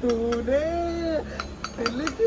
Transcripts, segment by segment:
तूने दिल के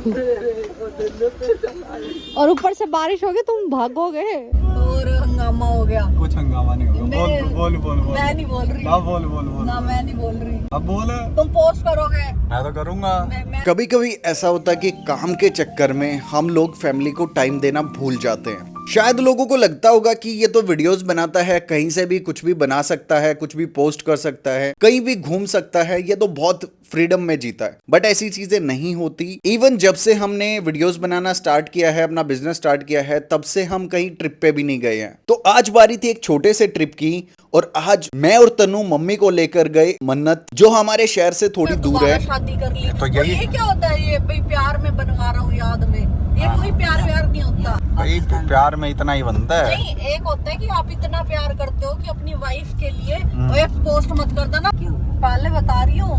मेरे को दिल पे जलाई। और ऊपर से बारिश हो गई, तुम भागोगे और हंगामा हो गया। कुछ हंगामा नहीं होगा। बोल बोल बोल बोल। मैं नहीं बोल रही। ना बोल बोल बोल। ना मैं नहीं बोल रही। अब बोल। तुम पोस्ट करोगे। मैं तो करूंगा। कभी कभी ऐसा होता है कि काम के चक्कर में हम लोग फैमिली को टाइम देना भूल जाते हैं। शायद लोगों को लगता होगा कि ये तो वीडियोस बनाता है, कहीं से भी कुछ भी बना सकता है, कुछ भी पोस्ट कर सकता है, कहीं भी घूम सकता है, ये तो बहुत फ्रीडम में जीता है। बट ऐसी चीजें नहीं होती। इवन जब से हमने वीडियोस बनाना स्टार्ट किया है, अपना बिजनेस स्टार्ट किया है, तब से हम कहीं ट्रिप पे भी नहीं गए हैं। तो आज बारी थी एक छोटे से ट्रिप की, और आज मैं और तनु मम्मी को लेकर गए मन्नत, जो हमारे शहर से थोड़ी दूर है। शादी कर ली तो और ये क्या होता है? ये भाई प्यार में बनवा रहा हूँ याद में। ये कोई प्यार व्यार नहीं होता भाई तो प्यार में इतना ही बनता है। नहीं, एक होता है कि आप इतना प्यार करते हो कि अपनी वाइफ के लिए और एक पोस्ट मत कर देना। क्यों? पहले बता रही हूँ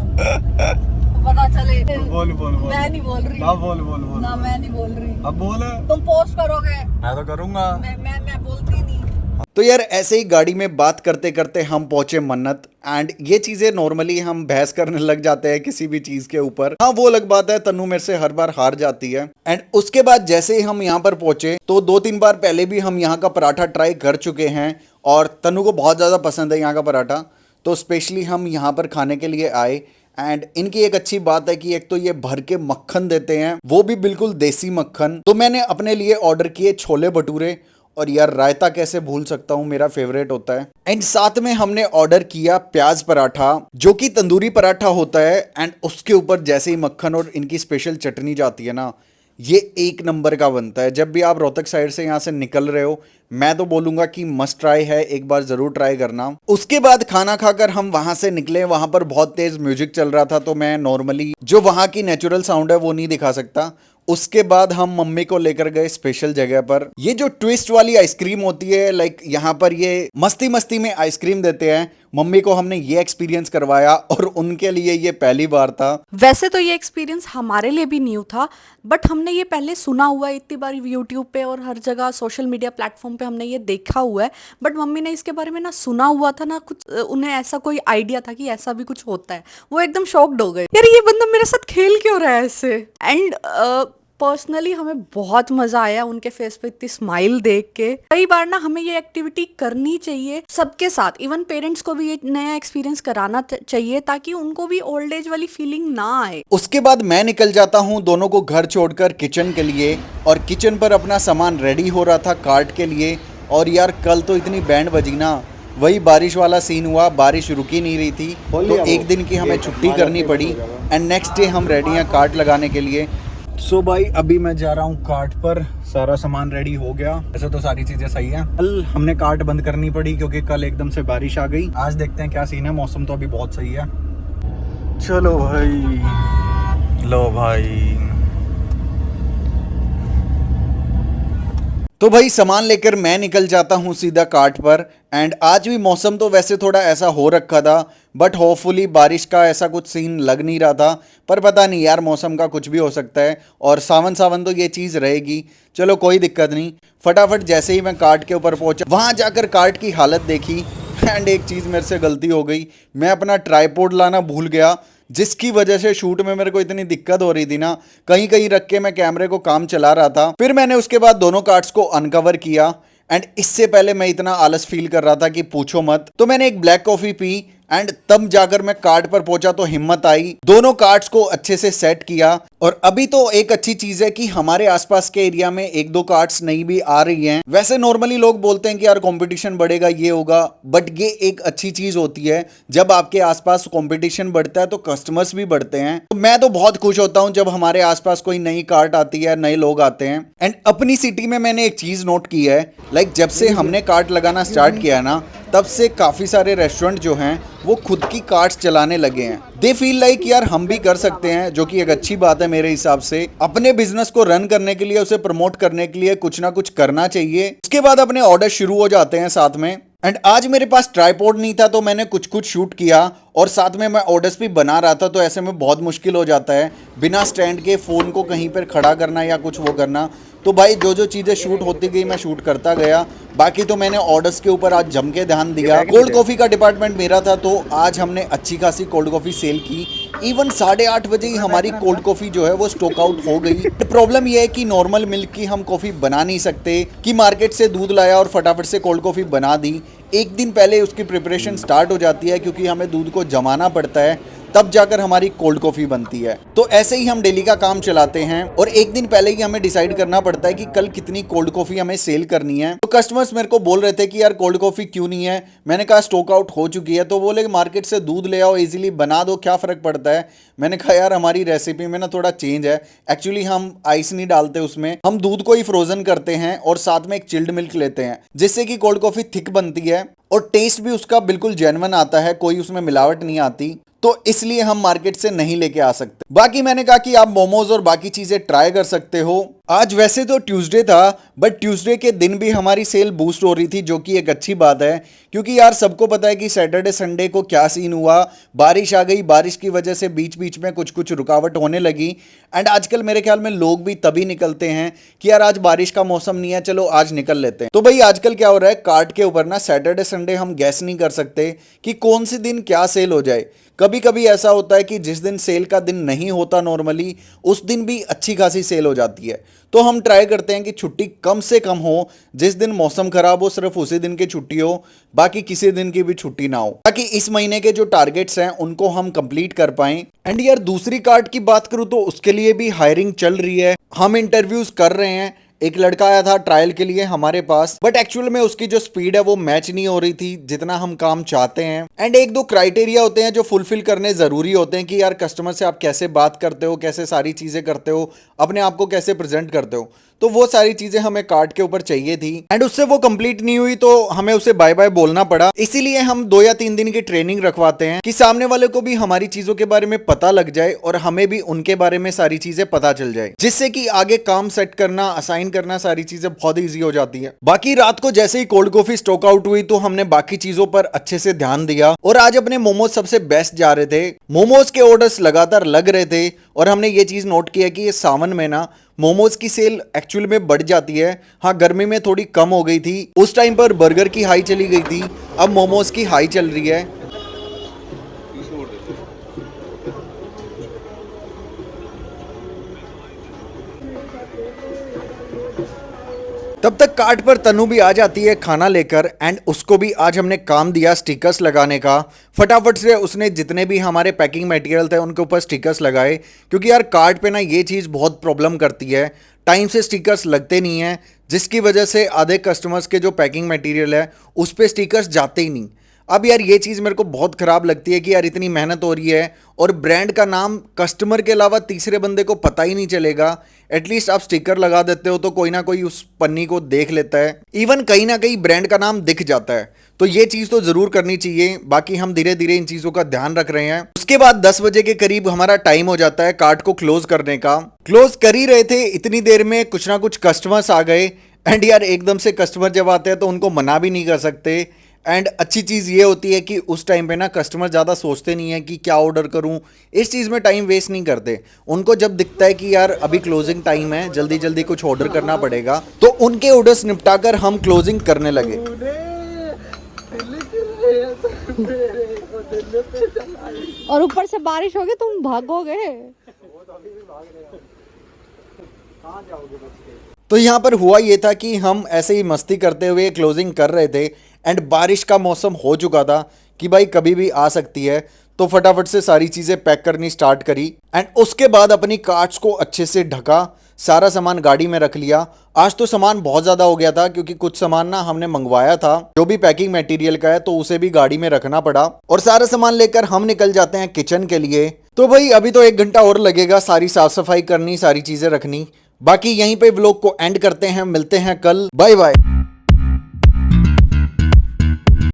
पता चले। बोल बोल बोल। मैं नहीं बोल रही। ना बोल बोल बोल। ना मैं नहीं बोल रही। अब बोल। तुम पोस्ट करोगे। मैं तो करूंगा। मैं बोलती नहीं। तो यार ऐसे ही गाड़ी में बात करते करते हम पहुंचे मन्नत। एंड ये चीजें नॉर्मली हम बहस करने लग जाते हैं किसी भी चीज के ऊपर। हाँ वो अलग बात है, तन्नू मेरे से हर बार हार जाती है। एंड उसके बाद जैसे ही हम यहाँ पर पहुंचे तो 2-3 बार पहले भी हम यहाँ का पराठा ट्राई कर चुके हैं, और तन्नू को बहुत ज़्यादा पसंद है यहाँ का पराठा। तो स्पेशली हम यहाँ पर खाने के लिए आए। एंड इनकी एक अच्छी बात है कि एक तो ये भर के मक्खन देते हैं, वो भी बिल्कुल देसी मक्खन। तो मैंने अपने लिए ऑर्डर किए छोले भटूरे, और यार रायता कैसे भूल सकता हूँ, मेरा फेवरेट होता है। एंड साथ में हमने ऑर्डर किया प्याज पराठा, जो कि तंदूरी पराठा होता है। एंड उसके ऊपर जैसे ही मक्खन और इनकी स्पेशल चटनी जाती है ना, ये एक नंबर का बनता है। जब भी आप रोहतक साइड से यहाँ से निकल रहे हो, मैं तो बोलूंगा कि मस्ट ट्राई है, एक बार जरूर ट्राई करना। उसके बाद खाना खाकर हम वहां से निकले। वहां पर बहुत तेज म्यूजिक चल रहा था, तो मैं नॉर्मली जो वहां की नेचुरल साउंड है वो नहीं दिखा सकता। उसके बाद हम मम्मी को लेकर गए स्पेशल जगह पर। ये जो ट्विस्ट वाली आइसक्रीम होती है, लाइक यहाँ पर ये मस्ती मस्ती में आइसक्रीम देते हैं। मम्मी को हमने ये एक्सपीरियंस करवाया, और उनके लिए ये पहली बार था। वैसे तो ये एक्सपीरियंस हमारे लिए भी न्यू था, बट हमने ये पहले सुना हुआ है इतनी बार यूट्यूब पे और हर जगह सोशल मीडिया प्लेटफॉर्म पे हमने ये देखा हुआ है। बट मम्मी ने इसके बारे में ना सुना हुआ था ना कुछ, उन्हें ऐसा कोई आइडिया था कि ऐसा भी कुछ होता है। वो एकदम शॉक्ड हो गए, यार ये बंदा मेरे साथ खेल क्यों रहा है ऐसे। एंड पर्सनली हमें बहुत मजा आया उनके फेस पे इतनी स्माइल देख के। कई बार ना हमें ये एक्टिविटी करनी चाहिए सबके साथ, इवन पेरेंट्स को भी ये नया एक्सपीरियंस कराना चाहिए, ताकि उनको भी ओल्ड एज वाली फीलिंग ना आए। उसके बाद मैं निकल जाता हूँ दोनों को घर छोड़कर किचन के लिए, और किचन पर अपना सामान रेडी हो रहा था कार्ट के लिए। और यार कल तो इतनी बैंड बजी ना, वही बारिश वाला सीन हुआ, बारिश रुकी नहीं रही थी, तो एक दिन की हमें छुट्टी करनी पड़ी। एंड नेक्स्ट डे हम रेडी हैं कार्ट लगाने के लिए। सो भाई अभी मैं जा रहा हूँ कार्ट पर, सारा सामान रेडी हो गया। ऐसे तो सारी चीजें सही हैं। कल हमने कार्ट बंद करनी पड़ी क्योंकि कल एकदम से बारिश आ गई। आज देखते हैं क्या सीन है, मौसम तो अभी बहुत सही है। चलो भाई, लो भाई। तो भाई सामान लेकर मैं निकल जाता हूँ सीधा कार्ट पर। एंड आज भी मौसम तो वैसे थोड़ा ऐसा हो रखा था, बट होपफुली बारिश का ऐसा कुछ सीन लग नहीं रहा था। पर पता नहीं यार, मौसम का कुछ भी हो सकता है, और सावन सावन तो ये चीज़ रहेगी। चलो कोई दिक्कत नहीं। फटाफट जैसे ही मैं कार्ट के ऊपर पहुंचा, वहां जाकर कार्ट की हालत देखी। एंड एक चीज़ मेरे से गलती हो गई, मैं अपना ट्राइपॉड लाना भूल गया, जिसकी वजह से शूट में मेरे को इतनी दिक्कत हो रही थी ना। कहीं कहीं रख के मैं कैमरे को काम चला रहा था। फिर मैंने उसके बाद दोनों कार्ड्स को अनकवर किया। एंड इससे पहले मैं इतना आलस फील कर रहा था कि पूछो मत। तो मैंने एक ब्लैक कॉफी पी, एंड तब जाकर मैं कार्ड पर पहुंचा तो हिम्मत आई, दोनों कार्ड्स को अच्छे से सेट किया। और अभी तो एक अच्छी चीज है कि हमारे आसपास के एरिया में 1-2 कार्ड्स नई भी आ रही हैं। वैसे नॉर्मली लोग बोलते हैं कि यार कंपटीशन बढ़ेगा, ये होगा, बट ये एक अच्छी चीज होती है। जब आपके आसपास कंपटीशन बढ़ता है तो कस्टमर्स भी बढ़ते हैं। तो मैं तो बहुत खुश होता हूं जब हमारे आसपास कोई नई कार्ड आती है, नए लोग आते हैं। एंड अपनी सिटी में मैंने एक चीज नोट की है, लाइक जब से हमने कार्ड लगाना स्टार्ट किया ना, तब से काफी सारे रेस्टोरेंट जो हैं वो खुद की कार्ट्स चलाने लगे हैं। दे फील लाइक यार हम भी कर सकते हैं, जो कि एक अच्छी बात है मेरे हिसाब से। अपने बिजनेस को रन करने के लिए, उसे प्रमोट करने के लिए कुछ ना कुछ करना चाहिए। उसके बाद अपने ऑर्डर शुरू हो जाते हैं साथ में। एंड आज मेरे पास ट्राइपॉड नहीं था, तो मैंने कुछ कुछ शूट किया, और साथ में मैं ऑर्डर्स भी बना रहा था, तो ऐसे में बहुत मुश्किल हो जाता है बिना स्टैंड के फ़ोन को कहीं पर खड़ा करना या कुछ वो करना। तो भाई जो जो चीज़ें शूट होती गई मैं शूट करता गया। बाकी तो मैंने ऑर्डर्स के ऊपर आज जम के ध्यान दिया। कोल्ड कॉफ़ी का डिपार्टमेंट मेरा था, तो आज हमने अच्छी खासी कोल्ड कॉफ़ी सेल की। इवन 8:30 बजे ही हमारी कोल्ड कॉफ़ी जो है वो स्टॉक आउट हो गई। प्रॉब्लम ये है कि नॉर्मल मिल्क की हम कॉफ़ी बना नहीं सकते कि मार्केट से दूध लाया और फटाफट से कोल्ड कॉफ़ी बना दी। एक दिन पहले उसकी प्रिपरेशन स्टार्ट हो जाती है, क्योंकि हमें दूध को जमाना पड़ता है, तब जाकर हमारी कोल्ड कॉफ़ी बनती है। तो ऐसे ही हम डेली का काम चलाते हैं और एक दिन पहले ही हमें डिसाइड करना पड़ता है कि कल कितनी कोल्ड कॉफ़ी हमें सेल करनी है। तो कस्टमर्स मेरे को बोल रहे थे कि यार कोल्ड कॉफ़ी क्यों नहीं है। मैंने कहा स्टॉक आउट हो चुकी है। तो बोले मार्केट से दूध ले आओ, इजीली बना दो, क्या फ़र्क पड़ता है। मैंने कहा यार हमारी रेसिपी में ना थोड़ा चेंज है। एक्चुअली हम आइस नहीं डालते उसमें, हम दूध को ही फ्रोजन करते हैं और साथ में एक चिल्ड मिल्क लेते हैं, जिससे कि कोल्ड कॉफ़ी थिक बनती है और टेस्ट भी उसका बिल्कुल जेन्युइन आता है, कोई उसमें मिलावट नहीं आती। तो इसलिए हम मार्केट से नहीं लेके आ सकते। बाकी मैंने कहा कि आप मोमोज और बाकी चीजें ट्राई कर सकते हो। आज वैसे तो ट्यूसडे था, बट ट्यूसडे के दिन भी हमारी सेल बूस्ट हो रही थी, जो कि एक अच्छी बात है। क्योंकि यार सबको पता है कि सैटरडे संडे को क्या सीन हुआ, बारिश आ गई, बारिश की वजह से बीच बीच में कुछ कुछ रुकावट होने लगी। एंड आजकल मेरे ख्याल में लोग भी तभी निकलते हैं कि यार आज बारिश का मौसम नहीं है, चलो आज निकल लेते हैं। तो भाई आजकल क्या हो रहा है, कार्ट के ऊपर ना सैटरडे संडे हम गैस नहीं कर सकते कि कौन से दिन क्या सेल हो जाए। कभी कभी ऐसा होता है कि जिस दिन सेल का दिन नहीं होता नॉर्मली, उस दिन भी अच्छी खासी सेल हो जाती है। तो हम ट्राई करते हैं कि छुट्टी कम से कम हो, जिस दिन मौसम खराब हो सिर्फ उसी दिन की छुट्टी हो, बाकी किसी दिन की भी छुट्टी ना हो, ताकि इस महीने के जो टारगेट्स हैं उनको हम कंप्लीट कर पाएं। एंड यार दूसरी कार्ट की बात करूं तो उसके लिए भी हायरिंग चल रही है, हम इंटरव्यूज कर रहे हैं। एक लड़का आया था ट्रायल के लिए हमारे पास, बट एक्चुअल में उसकी जो स्पीड है वो मैच नहीं हो रही थी जितना हम काम चाहते हैं। एंड एक दो क्राइटेरिया होते हैं जो फुलफिल करने जरूरी होते हैं कि यार कस्टमर से आप कैसे बात करते हो, कैसे सारी चीजें करते हो, अपने आप को कैसे प्रेजेंट करते हो। तो वो सारी चीजें हमें कार्ड के ऊपर चाहिए थी एंड उससे वो कंप्लीट नहीं हुई, तो हमें उसे बाय बाय बोलना पड़ा। इसीलिए हम 2 या 3 दिन की ट्रेनिंग रखवाते हैं कि सामने वाले को भी हमारी चीजों के बारे में पता लग जाए और हमें भी उनके बारे में सारी चीजें पता चल जाए, जिससे कि आगे काम सेट करना, असाइन करना, सारी चीजें बहुत ईजी हो जाती है। बाकी रात को जैसे ही कोल्ड कॉफी स्टॉक आउट हुई तो हमने बाकी चीजों पर अच्छे से ध्यान दिया और आज अपने मोमोज सबसे बेस्ट जा रहे थे। मोमोज के ऑर्डर्स लगातार लग रहे थे और हमने ये चीज नोट किया कि ये सावन में ना मोमोज की सेल एक्चुअल में बढ़ जाती है। हाँ, गर्मी में थोड़ी कम हो गई थी, उस टाइम पर बर्गर की हाई चली गई थी, अब मोमोज की हाई चल रही है। तब तक कार्ट पर तनु भी आ जाती है खाना लेकर एंड उसको भी आज हमने काम दिया स्टिकर्स लगाने का। फटाफट से उसने जितने भी हमारे पैकिंग मटेरियल थे उनके ऊपर स्टिकर्स लगाए, क्योंकि यार कार्ट पे ना ये चीज़ बहुत प्रॉब्लम करती है, टाइम से स्टिकर्स लगते नहीं हैं, जिसकी वजह से आधे कस्टमर्स के जो पैकिंग मटेरियल है उस पर स्टिकर्स जाते ही नहीं। अब यार ये चीज़ मेरे को बहुत ख़राब लगती है कि यार इतनी मेहनत हो रही है और ब्रांड का नाम कस्टमर के अलावा तीसरे बंदे को पता ही नहीं चलेगा। एटलीस्ट आप स्टिकर लगा देते हो तो कोई ना कोई उस पन्नी को देख लेता है, इवन कहीं ना कहीं ब्रांड का नाम दिख जाता है। तो ये चीज़ तो ज़रूर करनी चाहिए। बाकी हम धीरे धीरे इन चीज़ों का ध्यान रख रहे हैं। उसके बाद 10 बजे के करीब हमारा टाइम हो जाता है कार्ट को क्लोज करने का। क्लोज कर ही रहे थे, इतनी देर में कुछ ना कुछ कस्टमर्स आ गए एंड यार एकदम से कस्टमर जब आते हैं तो उनको मना भी नहीं कर सकते। एंड अच्छी चीज़ ये होती है कि उस टाइम पे ना कस्टमर ज़्यादा सोचते नहीं है कि क्या ऑर्डर करूं, इस चीज़ में टाइम वेस्ट नहीं करते। उनको जब दिखता है कि यार अभी क्लोजिंग टाइम है, जल्दी जल्दी कुछ ऑर्डर करना पड़ेगा, तो उनके ऑर्डर्स निपटाकर हम क्लोजिंग करने लगे। और ऊपर से बारिश होगी, तुम भागोगे। तो यहाँ पर हुआ ये था कि हम ऐसे ही मस्ती करते हुए क्लोजिंग कर रहे थे एंड बारिश का मौसम हो चुका था कि भाई कभी भी आ सकती है। तो फटाफट से सारी चीज़ें पैक करनी स्टार्ट करी एंड उसके बाद अपनी कार्ट्स को अच्छे से ढका, सारा सामान गाड़ी में रख लिया। आज तो सामान बहुत ज़्यादा हो गया था, क्योंकि कुछ सामान ना हमने मंगवाया था जो भी पैकिंग मटेरियल का है, तो उसे भी गाड़ी में रखना पड़ा। और सारा सामान लेकर हम निकल जाते हैं किचन के लिए। तो भाई अभी तो 1 घंटा और लगेगा सारी साफ सफाई करनी, सारी चीज़ें रखनी। बाकी यहीं पे व्लॉग को एंड करते हैं, मिलते हैं कल, बाय बाय।